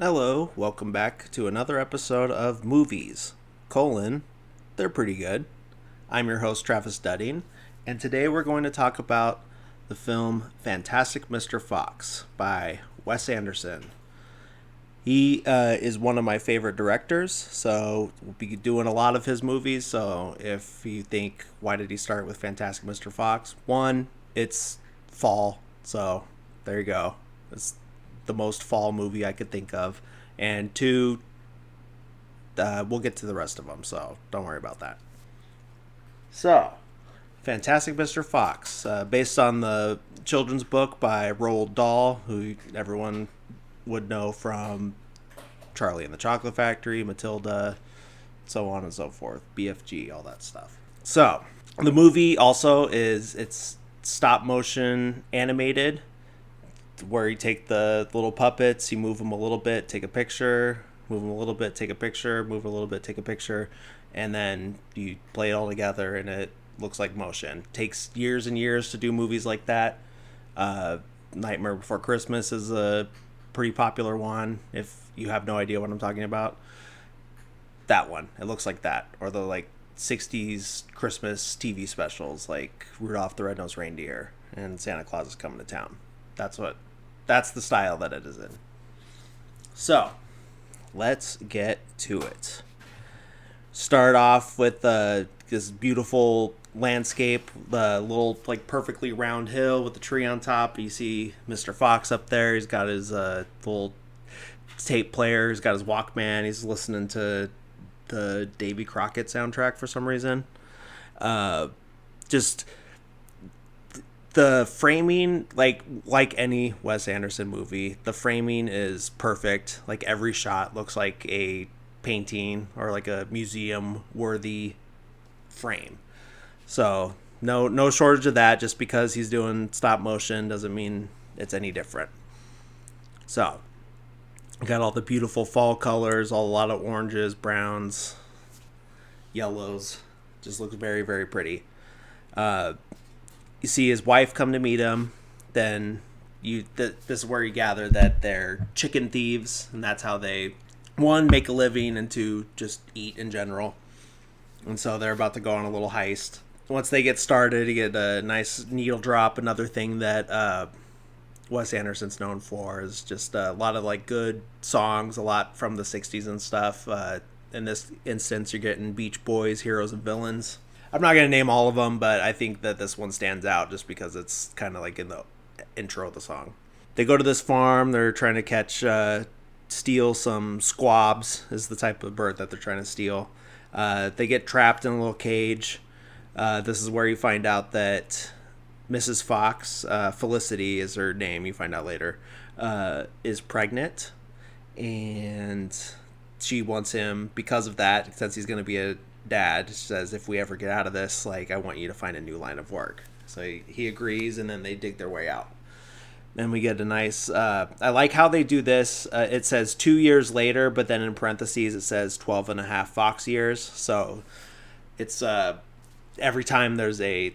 Hello, welcome back to another episode of Movies, they're pretty good. I'm your host, Travis Dudding, and today we're going to talk about the film Fantastic Mr. Fox by Wes Anderson. He is one of my favorite directors, so we'll be doing a lot of his movies. So if you think, why did he start with Fantastic Mr. Fox? One, it's fall, so there you go. It's the most fall movie I could think of. And two, we'll get to the rest of them, so don't worry about that. So, Fantastic Mr. Fox, based on the children's book by Roald Dahl, who everyone would know from Charlie and the Chocolate Factory, Matilda, so on and so forth, BFG, all that stuff. So, the movie also it's stop motion animated, where you take the little puppets, you move them a little bit, take a picture, move them a little bit, take a picture, move a little bit, take a picture, and then you play it all together and it looks like motion. Takes years and years to do movies like that. Nightmare Before Christmas is a pretty popular one, if you have no idea what I'm talking about. That one, it looks like that. Or the 60s Christmas TV specials like Rudolph the Red-Nosed Reindeer and Santa Claus is Coming to Town. That's the style that it is in. So, let's get to it. Start off with this beautiful landscape, the little perfectly round hill with the tree on top. You see Mr. Fox up there. He's got his little tape player. He's got his Walkman. He's listening to the Davy Crockett soundtrack for some reason. Just the framing, like any Wes Anderson movie, the framing is perfect. Like every shot looks like a painting or like a museum worthy frame. So no shortage of that. Just because he's doing stop motion doesn't mean it's any different. So got all the beautiful fall colors, a lot of oranges, browns, yellows. Just looks very, very pretty. You see his wife come to meet him. Then this is where you gather that they're chicken thieves, and that's how they, one, make a living, and two, just eat in general. And so they're about to go on a little heist. Once they get started, you get a nice needle drop. Another thing that Wes Anderson's known for is just a lot of good songs, a lot from the 60s and stuff. In this instance, you're getting Beach Boys, Heroes and Villains. I'm not going to name all of them, but I think that this one stands out just because it's kind of in the intro of the song. They go to this farm. They're trying to steal some squabs, is the type of bird that they're trying to steal. They get trapped in a little cage. This is where you find out that Mrs. Fox, Felicity is her name, you find out later, is pregnant. And she wants him, because of that, since he's going to be a dad, says, if we ever get out of this, I want you to find a new line of work. So he agrees, and then they dig their way out. Then we get a nice, I like how they do this. It says 2 years later, but then in parentheses it says 12 and a half Fox years. So it's every time there's a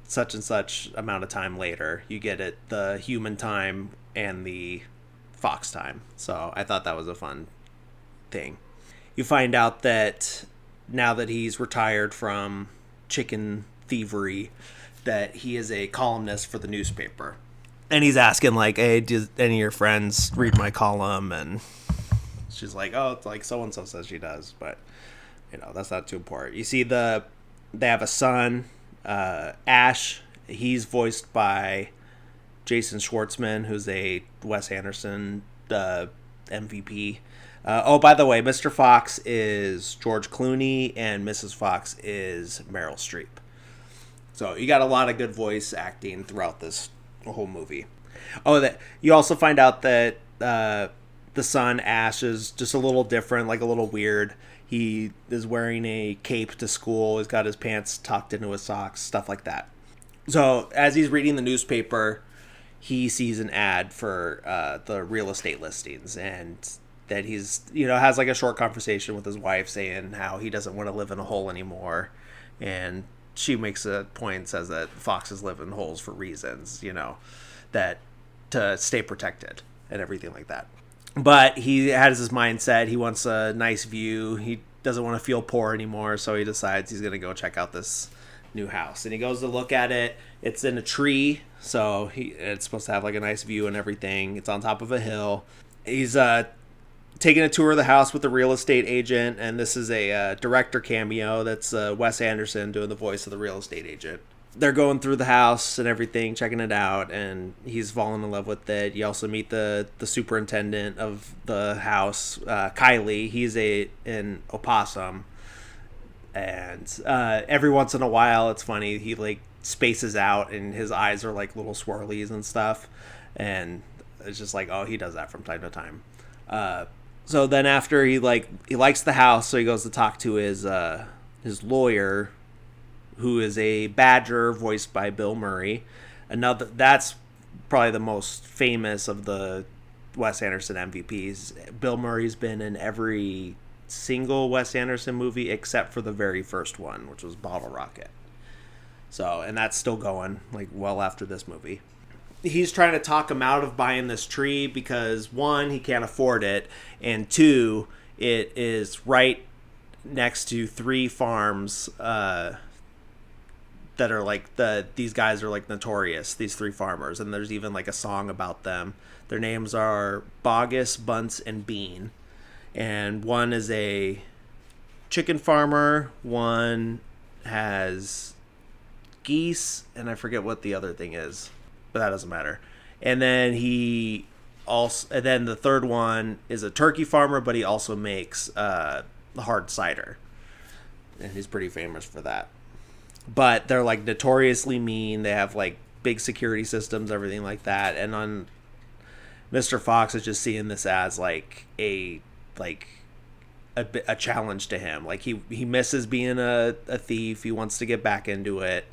such and such amount of time later, you get it, the human time and the Fox time. So I thought that was a fun thing. You find out that now that he's retired from chicken thievery, that he is a columnist for the newspaper. And he's asking, hey, did any of your friends read my column? And she's like, oh, it's so-and-so says she does. But, that's not too important. You see they have a son, Ash. He's voiced by Jason Schwartzman, who's a Wes Anderson MVP. By the way, Mr. Fox is George Clooney and Mrs. Fox is Meryl Streep. So you got a lot of good voice acting throughout this whole movie. That you also find out that the son, Ash, is just a little different, a little weird. He is wearing a cape to school. He's got his pants tucked into his socks, stuff like that. So as he's reading the newspaper, he sees an ad for the real estate listings, and that he's, has a short conversation with his wife saying how he doesn't want to live in a hole anymore. And she makes a point, says that foxes live in holes for reasons, that to stay protected and everything like that. But he has his mindset. He wants a nice view. He doesn't want to feel poor anymore, so he decides he's going to go check out this new house. And he goes to look at it. It's in a tree, so it's supposed to have like a nice view and everything. It's on top of a hill. He's taking a tour of the house with the real estate agent, and this is a director cameo. That's Wes Anderson doing the voice of the real estate agent. They're going through the house and everything, checking it out, and he's falling in love with it. You also meet the superintendent of the house, Kylie. He's an opossum, and every once in a while, it's funny. He like spaces out, and his eyes are like little swirlies and stuff, and it's just like, oh, he does that from time to time. So then after he likes the house, so he goes to talk to his lawyer, who is a badger voiced by Bill Murray. Another that's probably the most famous of the Wes Anderson MVPs. Bill Murray's been in every single Wes Anderson movie except for the very first one, which was Bottle Rocket. So, and that's still going like well after this movie. He's trying to talk him out of buying this tree because one, he can't afford it, and two, it is right next to 3 farms that are like these guys are like notorious, these 3 farmers, and there's even like a song about them. Their names are Bogus, Bunce, and Bean, and one is a chicken farmer, one has geese, and I forget what the other thing is, but that doesn't matter. And then the third one is a turkey farmer, but he also makes hard cider, and he's pretty famous for that. But they're like notoriously mean. They have like big security systems, everything like that. And on Mr. Fox is just seeing this as like a challenge to him. Like he misses being a thief. He wants to get back into it.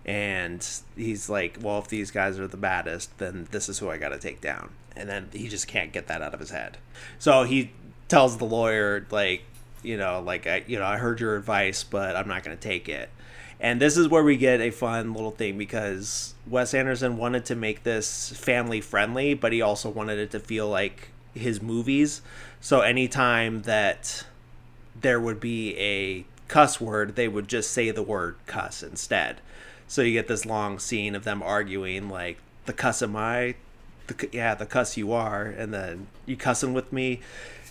And he's like, well, if these guys are the baddest, then this is who I got to take down. And then he just can't get that out of his head. So he tells the lawyer, like, I heard your advice, but I'm not going to take it. And this is where we get a fun little thing, because Wes Anderson wanted to make this family friendly, but he also wanted it to feel like his movies. So anytime that there would be a cuss word, they would just say the word cuss instead. So you get this long scene of them arguing, like, the cuss am I? The cuss you are, and then you cussing with me.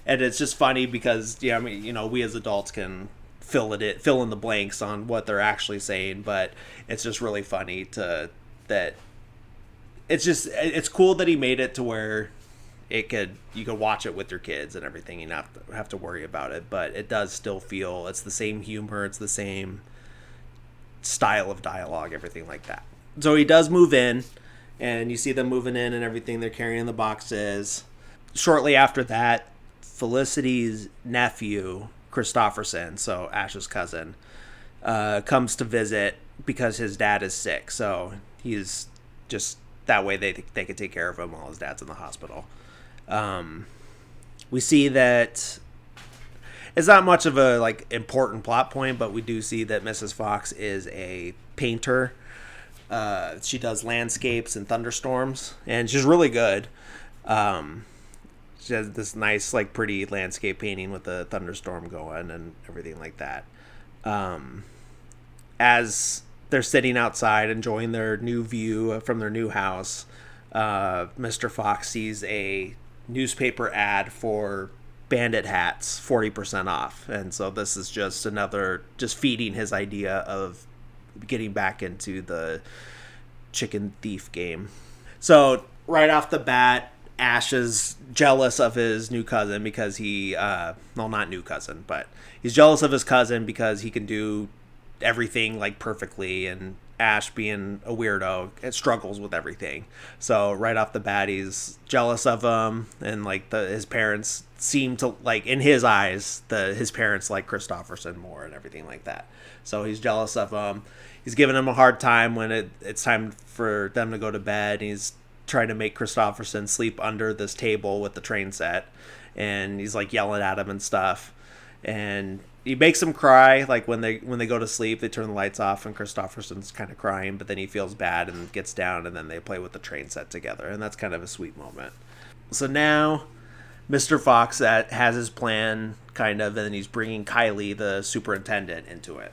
And it's just funny because, we as adults can fill in the blanks on what they're actually saying, but it's just really funny it's cool that he made it to where you could watch it with your kids and everything. You don't have to worry about it, but it does still feel, it's the same humor, it's the same style of dialogue, everything like that. So he does move in, and you see them moving in and everything. They're carrying the boxes. Shortly after that, Felicity's nephew, Christopherson, so Ash's cousin, comes to visit because his dad is sick. So he's just that way they can take care of him while his dad's in the hospital. We see that it's not much of a important plot point, but we do see that Mrs. Fox is a painter. She does landscapes and thunderstorms, and she's really good. She has this nice, pretty landscape painting with the thunderstorm going and everything like that. As they're sitting outside enjoying their new view from their new house, Mr. Fox sees a newspaper ad for Bandit hats, 40% off. And so this is just just feeding his idea of getting back into the chicken thief game. So right off the bat, Ash is jealous of his new cousin because not new cousin, but he's jealous of his cousin because he can do everything perfectly, and Ash, being a weirdo, it struggles with everything. So right off the bat, he's jealous of him, and his parents seem to in his eyes, his parents like Christopherson more and everything like that. So he's jealous of him. He's giving him a hard time when it's time for them to go to bed. He's trying to make Christopherson sleep under this table with the train set, and he's yelling at him and stuff, and he makes him cry. When they go to sleep, they turn the lights off and Christopherson's kind of crying, but then he feels bad and gets down, and then they play with the train set together, and that's kind of a sweet moment. So now Mr. Fox that has his plan, kind of, and then he's bringing Kylie, the superintendent, into it.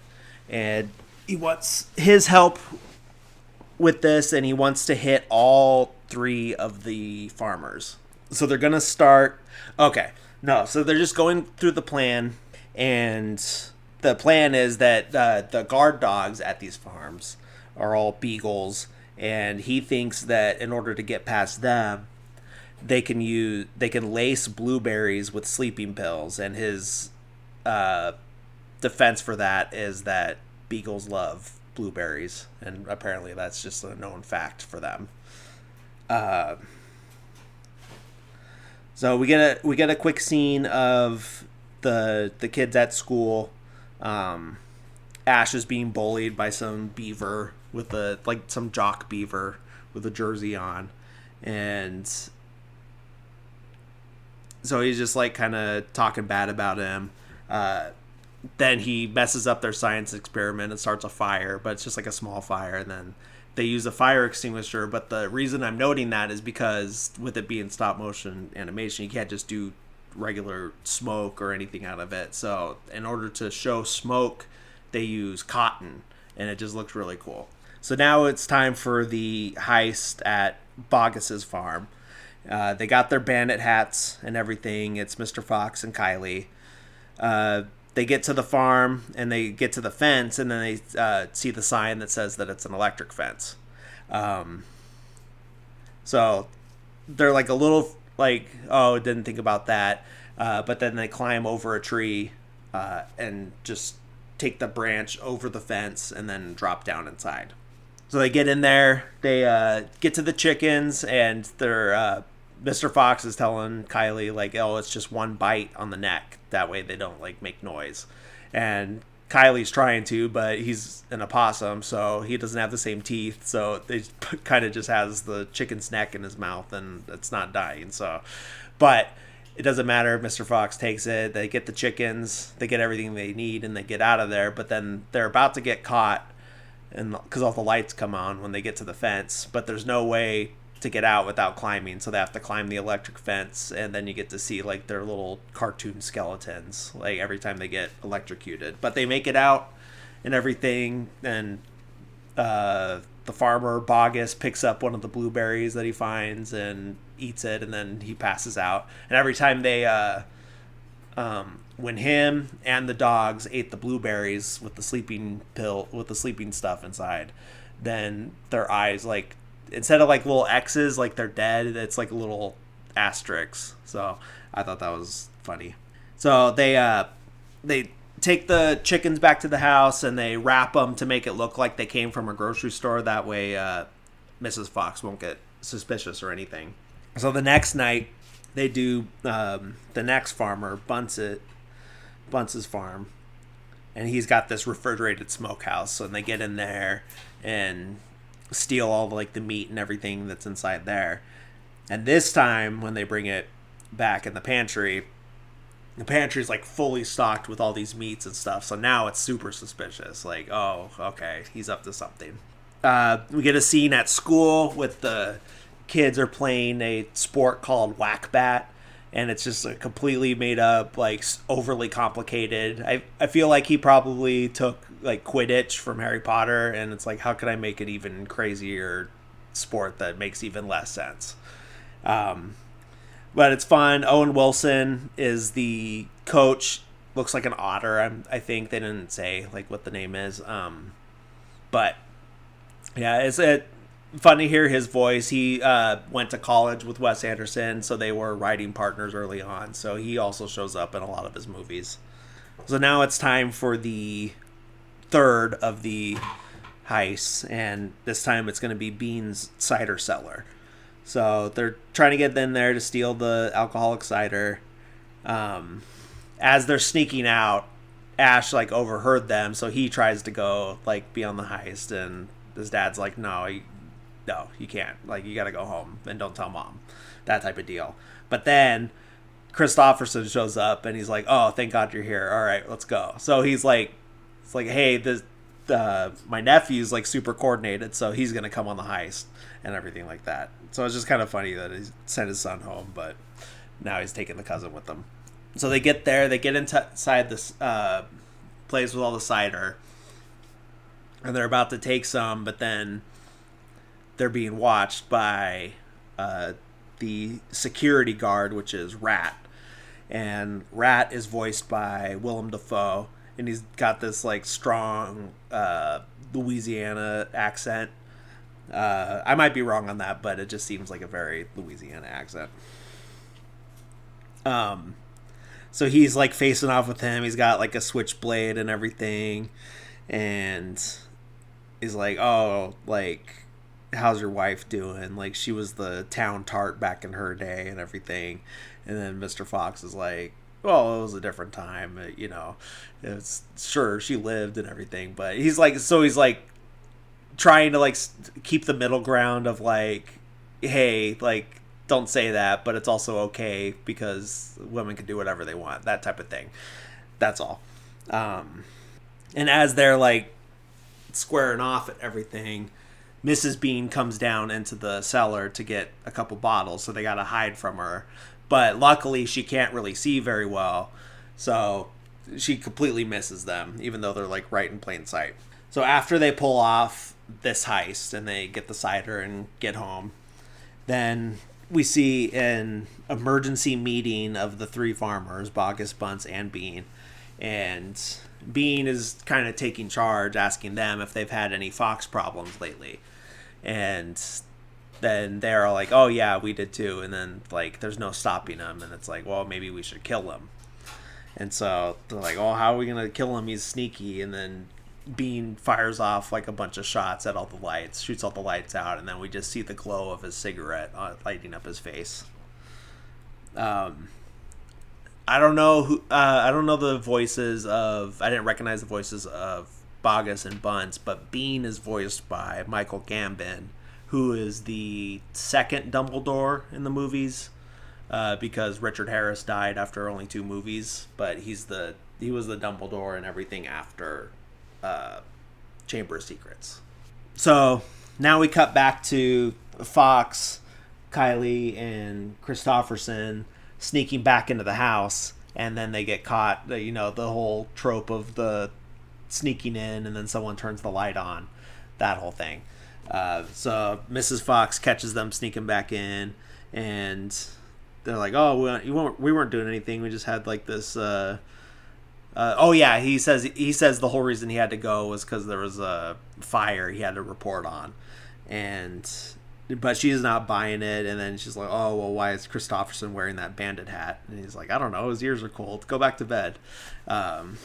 And he wants his help with this, and he wants to hit all three of the farmers. So they're going to start. Okay. No, so they're just going through the plan, and the plan is that the guard dogs at these farms are all beagles, and he thinks that in order to get past them, they can lace blueberries with sleeping pills, and his defense for that is that beagles love blueberries, and apparently that's just a known fact for them. So we get a quick scene of the kids at school. Ash is being bullied by some beaver with some jock beaver with a jersey on, and so he's just like kind of talking bad about him. Then he messes up their science experiment and starts a fire, but it's just like a small fire, and then they use a fire extinguisher. But the reason I'm noting that is because with it being stop motion animation, you can't just do regular smoke or anything out of it. So in order to show smoke, they use cotton, and it just looks really cool. So now it's time for the heist at Bogus's farm. They got their bandit hats and everything. It's Mr. Fox and Kylie. They get to the farm, and they get to the fence, and then they see the sign that says that it's an electric fence. So they're like a little like, oh, didn't think about that. But then they climb over a tree and just take the branch over the fence and then drop down inside. So they get in there, they get to the chickens, and they're Mr. Fox is telling Kylie, like, oh, it's just one bite on the neck. That way they don't, like, make noise. And Kylie's trying to, but he's an opossum, so he doesn't have the same teeth. So they kind of just has the chicken's neck in his mouth, and it's not dying. So, but it doesn't matter. Mr. Fox takes it. They get the chickens. They get everything they need, and they get out of there. But then they're about to get caught, and because all the lights come on when they get to the fence. But there's no way to get out without climbing, so they have to climb the electric fence, and then you get to see like their little cartoon skeletons like every time they get electrocuted. But they make it out and everything, and the farmer Bogus picks up one of the blueberries that he finds and eats it, and then he passes out. And every time they when him and the dogs ate the blueberries with the sleeping stuff inside, then their eyes, like, instead of like little X's like they're dead, it's like little asterisks. So I thought that was funny. So they take the chickens back to the house, and they wrap them to make it look like they came from a grocery store. That way Mrs. Fox won't get suspicious or anything. So the next night they do the next farmer, Bunce's farm, and he's got this refrigerated smokehouse. And they get in there and steal all like the meat and everything that's inside there. And this time when they bring it back in the pantry's like fully stocked with all these meats and stuff. So now it's super suspicious. Like, oh, okay, he's up to something. We get a scene at school with the kids are playing a sport called whack-bat, and it's just like completely made up, like overly complicated. I feel like he probably took like Quidditch from Harry Potter, and it's like, how could I make it even crazier sport that makes even less sense? But it's fun. Owen Wilson is the coach. Looks like an otter. I think they didn't say like what the name is. But yeah, it's fun to hear his voice. He went to college with Wes Anderson, so they were writing partners early on. So he also shows up in a lot of his movies. So now it's time for the third of the heists, and this time it's going to be Bean's cider cellar. So they're trying to get in there to steal the alcoholic cider. As they're sneaking out, Ash like overheard them, so he tries to go like be on the heist, and his dad's like, no, you can't. Like, you got to go home and don't tell mom. That type of deal. But then Christopherson shows up, and he's like, oh, thank God you're here. All right, let's go. So he's like, it's like, hey, my nephew's like super coordinated, so he's gonna come on the heist and everything like that. So it's just kind of funny that he sent his son home, but Now he's taking the cousin with them. So they get there, they get inside this place with all the cider, and they're about to take some, but then they're being watched by the security guard, which is Rat. And Rat is voiced by Willem Dafoe, and he's got this like strong Louisiana accent. I might be wrong on that, but it just seems like a very Louisiana accent. So he's like facing off with him. He's got like a switchblade and everything, and he's like, "Oh, like, how's your wife doing? Like, she was the town tart back in her day and everything." And then Mr. Fox is like, "Well, it was a different time, you know. It's sure she lived and everything." But he's like trying to like keep the middle ground of like, "Hey, like, don't say that, but it's also okay because women can do whatever they want," that type of thing. That's all. And as they're like squaring off at everything, Mrs. Bean comes down into the cellar to get a couple bottles, so they gotta hide from her. But luckily, she can't really see very well, so she completely misses them, even though they're like right in plain sight. So after they pull off this heist and they get the cider and get home, then we see an emergency meeting of the three farmers, Bogus, Bunce, and Bean. And Bean is kind of taking charge, asking them if they've had any fox problems lately. And then they're like, "Oh yeah, we did too." And then like there's no stopping them, and it's like, well, maybe we should kill him. And so they're like, "Oh, how are we gonna kill him? He's sneaky." And then Bean fires off like a bunch of shots at all the lights, shoots all the lights out, and then we just see the glow of his cigarette lighting up his face. I don't know who. I don't know the voices of. I didn't recognize the voices of Bogus and Bunce, but Bean is voiced by Michael Gambon, who is the second Dumbledore in the movies, because Richard Harris died after only 2 movies, but he was the Dumbledore and everything after Chamber of Secrets. So now we cut back to Fox, Kylie, and Christopherson sneaking back into the house, and then they get caught. You know, the whole trope of the sneaking in and then someone turns the light on, that whole thing. So Mrs. Fox catches them sneaking back in, and they're like, "Oh, we weren't doing anything. We just had like this." Oh yeah, he says the whole reason he had to go was because there was a fire he had to report on, but she's not buying it. And then she's like, "Oh well, why is Christopherson wearing that bandit hat?" And he's like, "I don't know. His ears are cold. Go back to bed." And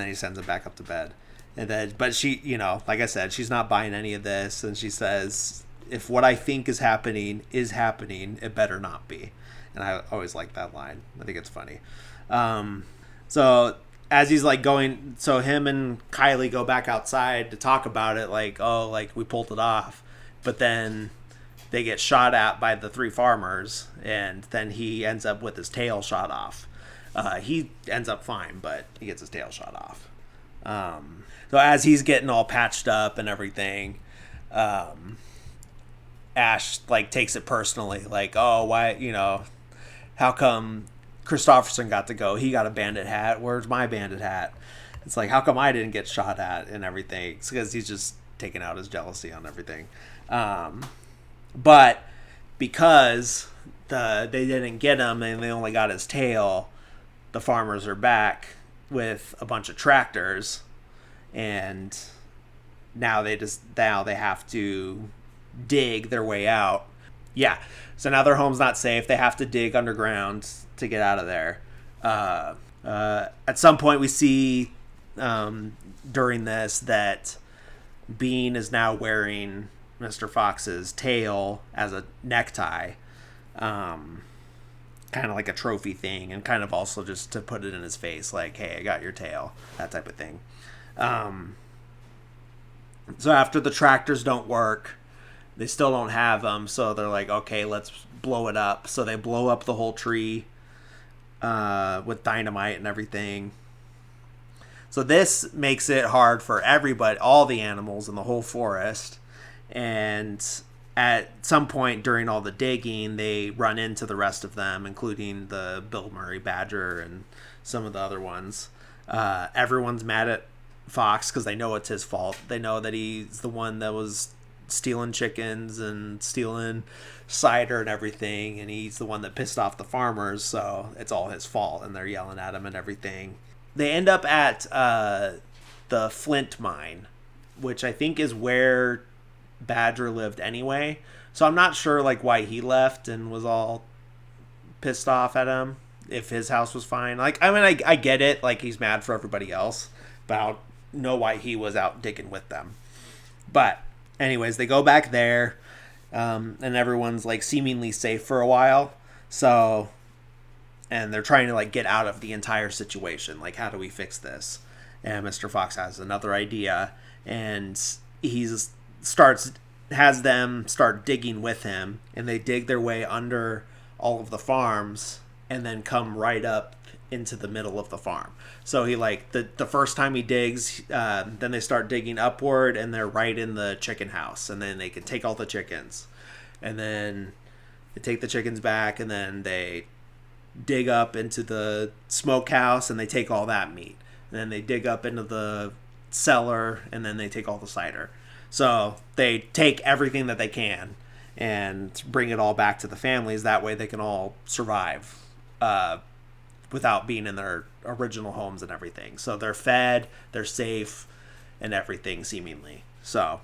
then he sends him back up to bed. And then, but she, you know, like I said, she's not buying any of this, and she says, "If what I think is happening, it better not be." And I always like that line. I think it's funny. So as he's like going, so him and Kylie go back outside to talk about it, like, "Oh, like we pulled it off," but then they get shot at by the 3 farmers, and then he ends up with his tail shot off. He ends up fine, but he gets his tail shot off. So as he's getting all patched up and everything, Ash like takes it personally, like, "Oh, why, you know, how come Christopherson got to go? He got a bandit hat. Where's my bandit hat?" It's like, "How come I didn't get shot at?" and everything. It's because he's just taking out his jealousy on everything. But because they didn't get him and they only got his tail, the farmers are back with a bunch of tractors, and now they have to dig their way out. Yeah, so now their home's not safe. They have to dig underground to get out of there. At some point we see during this that Bean is now wearing Mr. Fox's tail as a necktie, kind of like a trophy thing, and kind of also just to put it in his face, like, "Hey, I got your tail," that type of thing. So after the tractors don't work, they still don't have them, so they're like, "Okay, let's blow it up." So they blow up the whole tree with dynamite and everything. So this makes it hard for everybody, all the animals in the whole forest, and at some point during all the digging, they run into the rest of them, including the Bill Murray Badger and some of the other ones. Everyone's mad at Fox because they know it's his fault. They know that he's the one that was stealing chickens and stealing cider and everything, and he's the one that pissed off the farmers, so it's all his fault, and they're yelling at him and everything. They end up at the Flint mine, which I think is where Badger lived anyway. So I'm not sure like why he left and was all pissed off at him if his house was fine. Like, I mean, I get it. Like, he's mad for everybody else, but I don't know why he was out digging with them. But anyways, they go back there, and everyone's like seemingly safe for a while. So, and they're trying to like get out of the entire situation. Like, how do we fix this? And Mr. Fox has another idea, and has them start digging with him, and they dig their way under all of the farms and then come right up into the middle of the farm. So he like the first time he digs, then they start digging upward, and they're right in the chicken house, and then they can take all the chickens, and then they take the chickens back, and then they dig up into the smokehouse, and they take all that meat, and then they dig up into the cellar, and then they take all the cider. So they take everything that they can and bring it all back to the families. That way they can all survive without being in their original homes and everything. So they're fed, they're safe, and everything seemingly. So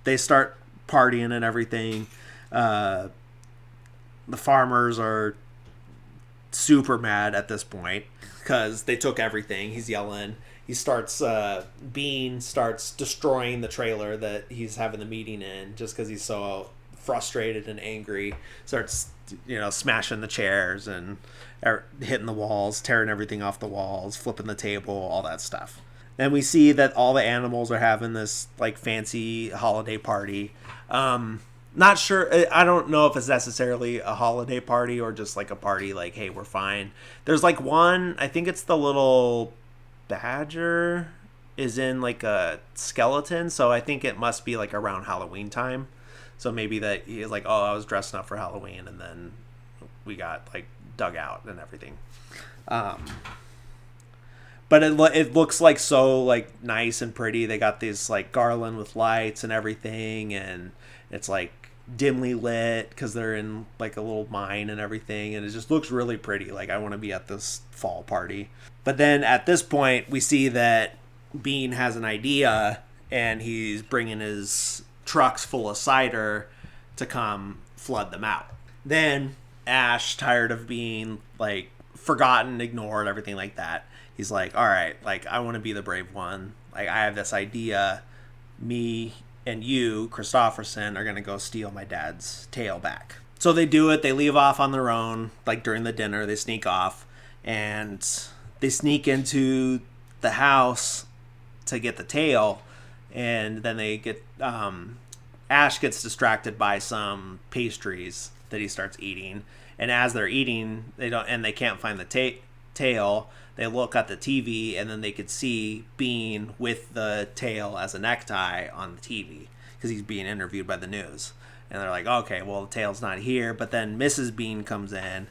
they start partying and everything. The farmers are super mad at this point because they took everything. He's yelling. He starts, Bean starts destroying the trailer that he's having the meeting in just because he's so frustrated and angry. Starts, smashing the chairs and hitting the walls, tearing everything off the walls, flipping the table, all that stuff. And we see that all the animals are having this, like, fancy holiday party. Not sure, I don't know if it's necessarily a holiday party or just, like, a party, like, hey, we're fine. There's, like, one, I think it's the little badger is in like a skeleton, so I think it must be like around Halloween time. So maybe that he is like, oh, I was dressing up for Halloween, and then we got like dug out and everything. But it looks like so like nice and pretty. They got these like garland with lights and everything, and it's like dimly lit because they're in like a little mine and everything, and it just looks really pretty. Like, I want to be at this fall party. But then at this point we see that Bean has an idea, and he's bringing his trucks full of cider to come flood them out. Then Ash, tired of being like forgotten, ignored, everything like that, he's like, all right, like, I want to be the brave one. Like, I have this idea. Me and you, Kristofferson, are going to go steal my dad's tail back. So they do it. They leave off on their own. Like, during the dinner, they sneak off, and they sneak into the house to get the tail, and then they get Ash gets distracted by some pastries that he starts eating, and as they're eating, they can't find the tail. They look at the TV, and then they could see Bean with the tail as a necktie on the TV because he's being interviewed by the news. And they're like, okay, well, the tail's not here. But then Mrs. Bean comes in,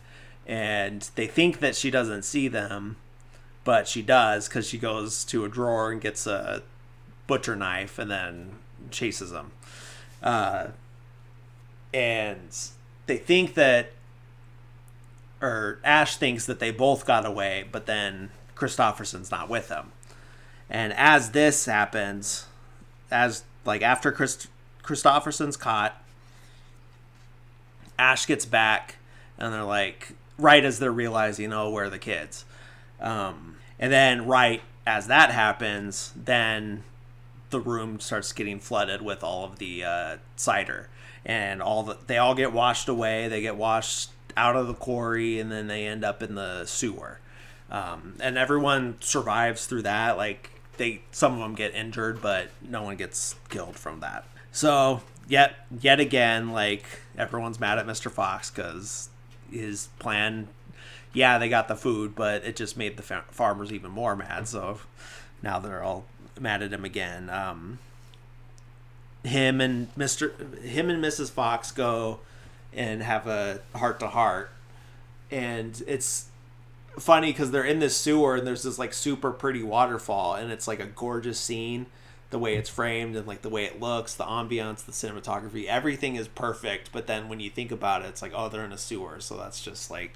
and they think that she doesn't see them, but she does because she goes to a drawer and gets a butcher knife and then chases them. And they think that, or Ash thinks that they both got away, but then Kristofferson's not with them. And as this happens, after Kristofferson's caught, Ash gets back, and they're like, right as they're realizing, oh, where are the kids? And then right as that happens, then the room starts getting flooded with all of the cider, and they all get washed away. They get washed out of the quarry, and then they end up in the sewer. And everyone survives through that. Like, some of them get injured, but no one gets killed from that. So yet again, like, everyone's mad at Mr. Fox because his plan, yeah, they got the food, but it just made the farmers even more mad. So now they're all mad at him again. And then, him and Mrs. Fox go and have a heart to heart, and it's funny because they're in this sewer and there's this like super pretty waterfall, and it's like a gorgeous scene, the way it's framed and like the way it looks, the ambiance, the cinematography, everything is perfect. But then when you think about it, it's like, oh, they're in a sewer, so that's just like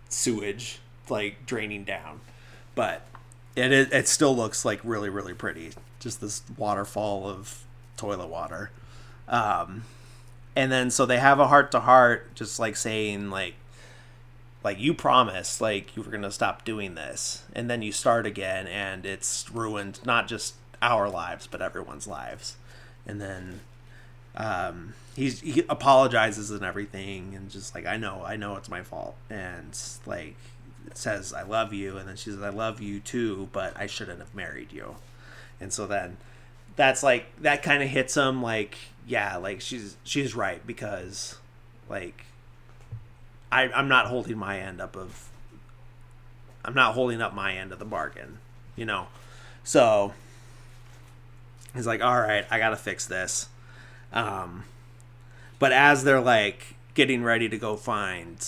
sewage like draining down. But it still looks like really really pretty, just this waterfall of toilet water. And then so they have a heart to heart, just like saying like you promised like you were gonna stop doing this, and then you start again and it's ruined not just our lives but everyone's lives. And then he apologizes and everything, and just like, I know it's my fault, and like says I love you, and then she says I love you too, but I shouldn't have married you. And so then that's like, that kind of hits him, like, yeah, like she's right, because like I'm not holding my end up of I'm not holding up my end of the bargain, you know. So he's like, all right, I gotta fix this. But as they're like getting ready to go find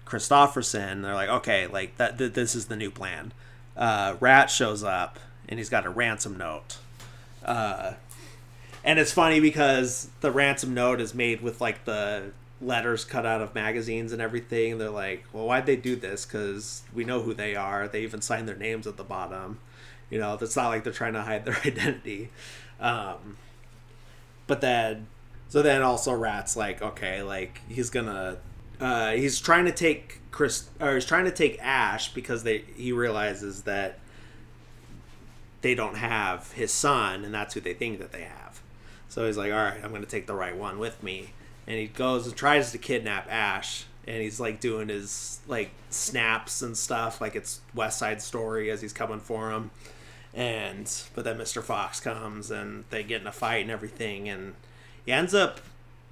Christopherson, they're like, okay, like this is the new plan. Rat shows up and he's got a ransom note. And it's funny because the ransom note is made with like the letters cut out of magazines and everything. They're like, well, why'd they do this? Because we know who they are. They even signed their names at the bottom. You know, it's not like they're trying to hide their identity. But then, so then also Rat's like, okay, like he's gonna, he's trying to take he's trying to take Ash because he realizes that they don't have his son, and that's who they think that they have. So he's like, all right, I'm gonna take the right one with me. And he goes and tries to kidnap Ash, and he's like doing his like snaps and stuff, like it's West Side Story as he's coming for him. But then Mr. Fox comes and they get in a fight and everything, and he ends up,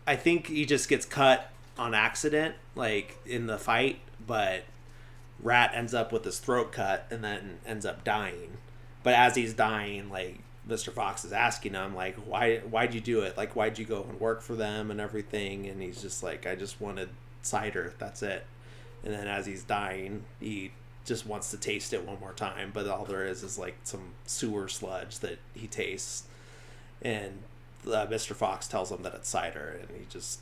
I think he just gets cut on accident, like in the fight, but Rat ends up with his throat cut and then ends up dying. But as he's dying, like Mr. Fox is asking him, like, why'd you do it? Like, why'd you go and work for them and everything? And he's just like, I just wanted cider, that's it. And then as he's dying, he just wants to taste it one more time, but all there is like some sewer sludge that he tastes. And Mr. Fox tells him that it's cider, and he just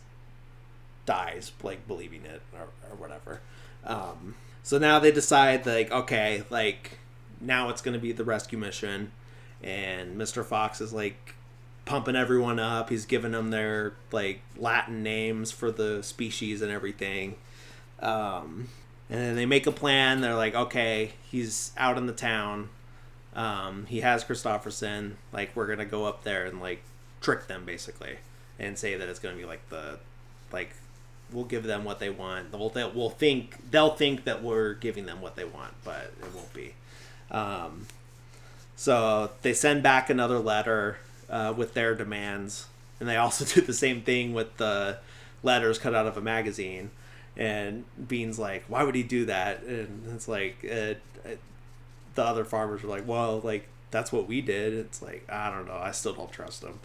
dies, like, believing it or whatever. So now they decide, like, okay, like, now it's going to be the rescue mission. And Mr. Fox is like pumping everyone up. He's giving them their like Latin names for the species and everything. And then they make a plan. They're like, okay, he's out in the town. He has Christopherson. Like, we're gonna go up there and like trick them basically, and say that it's gonna be like we'll give them what they want. They'll think that we're giving them what they want, but it won't be. So they send back another letter with their demands, and they also do the same thing with the letters cut out of a magazine. And Bean's like, why would he do that? And it's like, the other farmers are like, well, like, that's what we did. It's like, I don't know, I still don't trust him.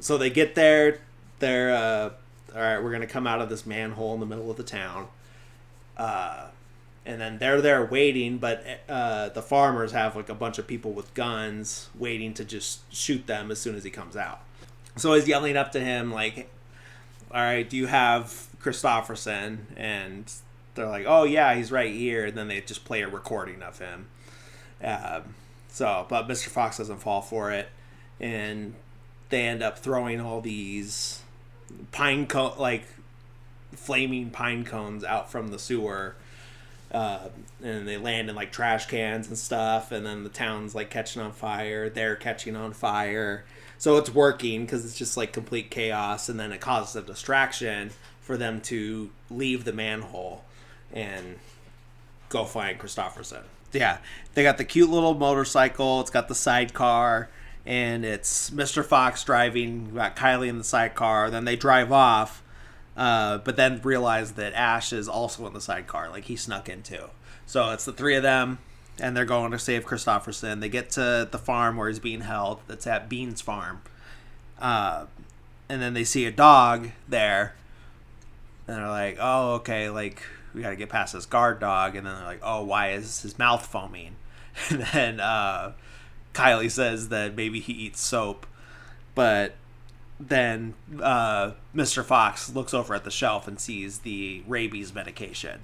So they get there, they're all right, we're gonna come out of this manhole in the middle of the town. And then they're there waiting, but the farmers have like a bunch of people with guns waiting to just shoot them as soon as he comes out. So he's yelling up to him like, all right, do you have Christopherson? And they're like, oh yeah, he's right here. And then they just play a recording of him. But Mr. Fox doesn't fall for it, and they end up throwing all these flaming pine cones out from the sewer. And they land in like trash cans and stuff, and then the town's like catching on fire, they're catching on fire, so it's working because it's just like complete chaos. And then it causes a distraction for them to leave the manhole and go find Christopherson. Yeah, they got the cute little motorcycle, it's got the sidecar, and it's Mr. Fox driving, got Kylie in the sidecar. Then they drive off, but then realize that Ash is also in the sidecar, like he snuck in too. So it's the three of them. and they're going to save Christopherson. They get to the farm where he's being held. That's at Bean's farm. And then they see a dog there. And they're like, oh, okay, like, we got to get past this guard dog. And then they're like, oh, why is his mouth foaming? And then Kylie says that maybe he eats soap. But then Mr. Fox looks over at the shelf and sees the rabies medication.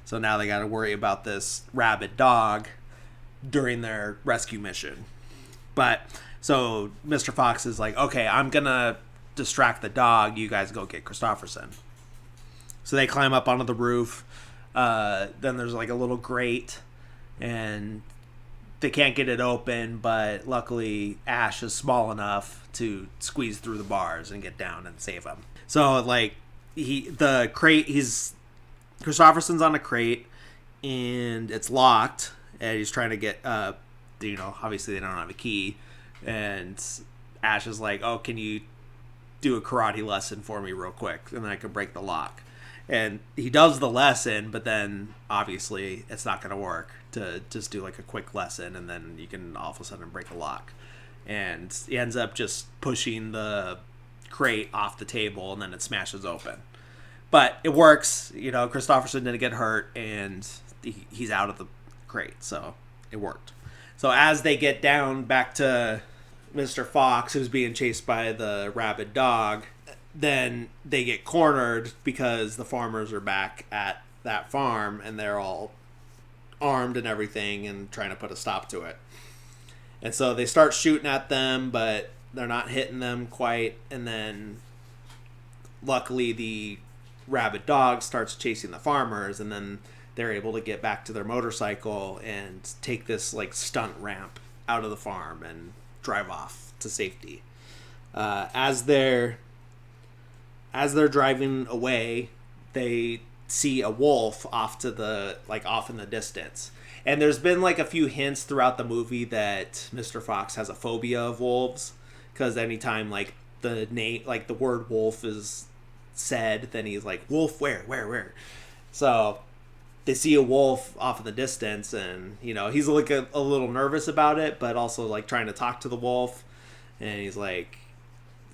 So now they got to worry about this rabid dog during their rescue mission. But so Mr. Fox is like, okay, I'm going to distract the dog. You guys go get Christopherson. So they climb up onto the roof. Then there's like a little grate, and they can't get it open, but luckily Ash is small enough to squeeze through the bars and get down and save him. So like Christopherson's on a crate, and it's locked, and he's trying to get obviously they don't have a key, and Ash is like, oh, can you do a karate lesson for me real quick, and then I can break the lock. And he does the lesson, but then obviously it's not going to work to just do like a quick lesson, and then you can all of a sudden break a lock. And he ends up just pushing the crate off the table, and then it smashes open. But it works. Christopherson didn't get hurt, and he's out of the crate, so it worked. So as they get down back to Mr. Fox, who's being chased by the rabid dog, then they get cornered because the farmers are back at that farm, and they're all armed and everything and trying to put a stop to it. And so they start shooting at them, but they're not hitting them quite. And then luckily the rabid dog starts chasing the farmers, and then they're able to get back to their motorcycle and take this like stunt ramp out of the farm and drive off to safety. As they're driving away, they see a wolf off in the distance. And there's been like a few hints throughout the movie that Mr. Fox has a phobia of wolves, because anytime like the word wolf is said, then he's like, wolf where? So they see a wolf off in the distance, and he's like a little nervous about it, but also like trying to talk to the wolf. And he's like,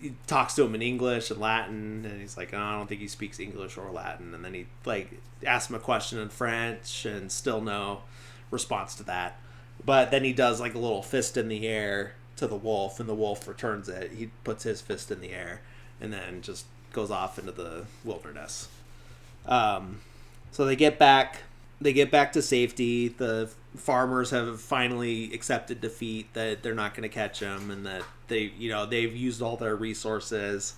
he talks to him in English and Latin, and he's like, oh, I don't think he speaks English or Latin. And then he like asks him a question in French, and still no response to that. But then he does like a little fist in the air to the wolf, and the wolf returns it. He puts his fist in the air and then just goes off into the wilderness. So they get back to safety. The farmers have finally accepted defeat, that they're not going to catch him, and that they've used all their resources,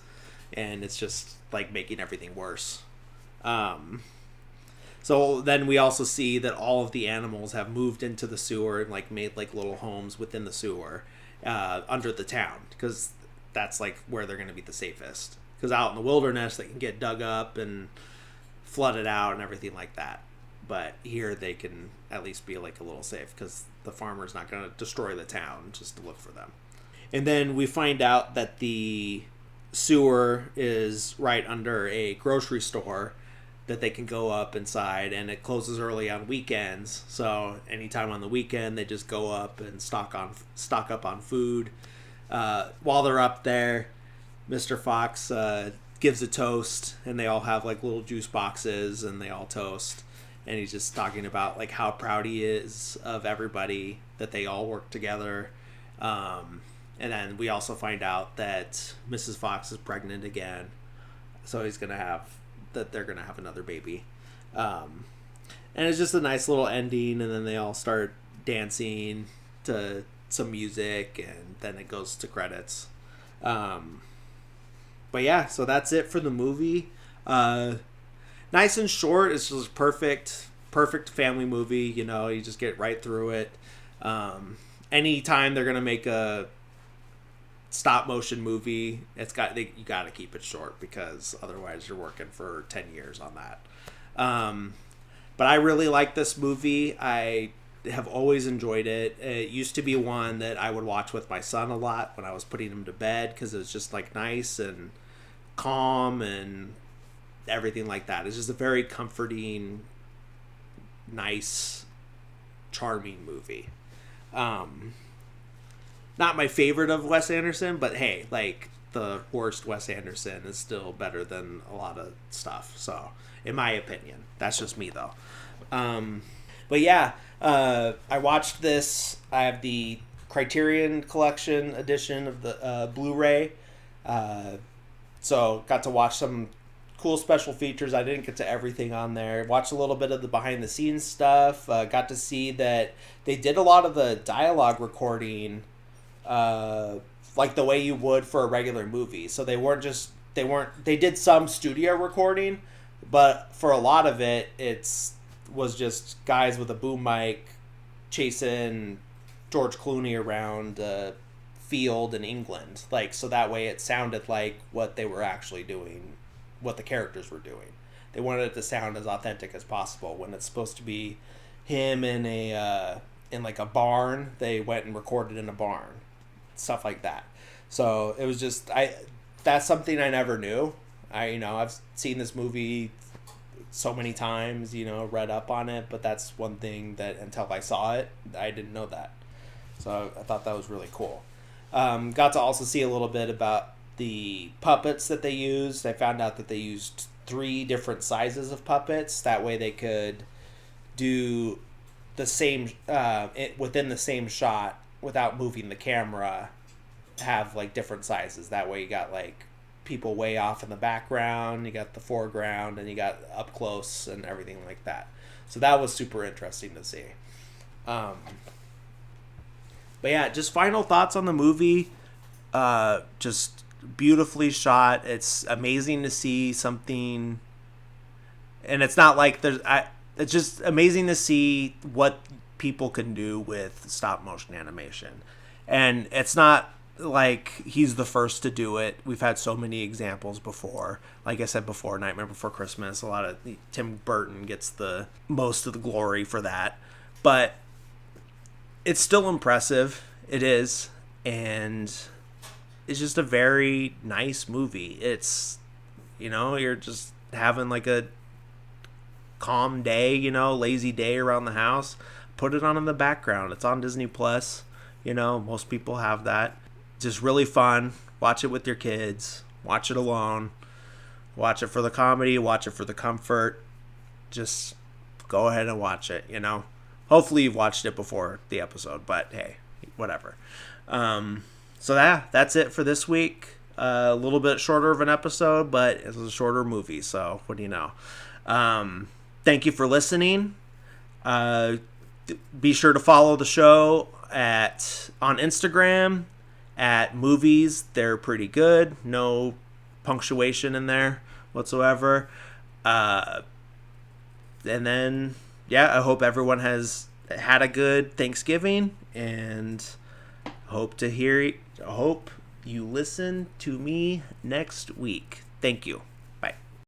and it's just like making everything worse. So then we also see that all of the animals have moved into the sewer and like made like little homes within the sewer under the town, because that's like where they're going to be the safest. Because out in the wilderness, they can get dug up and flooded out and everything like that. But here they can at least be like a little safe, because the farmer's not going to destroy the town just to look for them. And then we find out that the sewer is right under a grocery store that they can go up inside, and it closes early on weekends. So anytime on the weekend, they just go up and stock up on food. While they're up there, Mr. Fox gives a toast, and they all have like little juice boxes, and they all toast. And he's just talking about like how proud he is of everybody, that they all work together. And then we also find out that Mrs. Fox is pregnant again, so they're gonna have another baby. And it's just a nice little ending, and then they all start dancing to some music, and then it goes to credits. But yeah, so that's it for the movie. Nice and short. It's just perfect family movie. You just get right through it. Anytime they're gonna make a stop motion movie, you got to keep it short, because otherwise you're working for 10 years on that. But I really like this movie. I have always enjoyed it. It used to be one that I would watch with my son a lot when I was putting him to bed, because it was just like nice and calm and everything like that. It's just a very comforting, nice charming movie. Not my favorite of Wes Anderson, but hey, like, the worst Wes Anderson is still better than a lot of stuff. So, in my opinion, that's just me though. But yeah, I watched this. I have the Criterion Collection edition of the Blu-ray. So got to watch some cool special features. I didn't get to everything on there. Watched a little bit of the behind the scenes stuff. Got to see that they did a lot of the dialogue recording, like the way you would for a regular movie. So they did some studio recording, but for a lot of it, was just guys with a boom mic chasing George Clooney around a field in England. Like, so that way it sounded like what they were actually doing, what the characters were doing. They wanted it to sound as authentic as possible. When it's supposed to be him in like a barn, they went and recorded in a barn. Stuff like that. So it was just, that's something I never knew. I've seen this movie so many times, read up on it, but that's one thing that until I saw it, I didn't know that. So I thought that was really cool. Got to also see a little bit about the puppets that they used. I found out that they used 3 different sizes of puppets. That way they could do the same, within the same shot without moving the camera, have like different sizes. That way you got like people way off in the background, you got the foreground, and you got up close and everything like that. So that was super interesting to see. But yeah, just final thoughts on the movie. Just beautifully shot. It's amazing to see something, and it's not like it's just amazing to see what people can do with stop motion animation. And it's not like he's the first to do it. We've had so many examples before. Like I said before, Nightmare Before Christmas, Tim Burton gets the most of the glory for that. But it's still impressive. It is. And it's just a very nice movie. It's, you're just having like a calm day, lazy day around the house. Put it on in the background. It's on Disney Plus. Most people have that. Just really fun. Watch it with your kids. Watch it alone. Watch it for the comedy. Watch it for the comfort. Just go ahead and watch it, Hopefully you've watched it before the episode, but hey, whatever. So that's it for this week. A little bit shorter of an episode, but it's a shorter movie, so what do you know? Thank you for listening. Be sure to follow the show on Instagram at Movies. They're pretty good. No punctuation in there whatsoever. And then, I hope everyone has had a good Thanksgiving, and hope you listen to me next week. Thank you.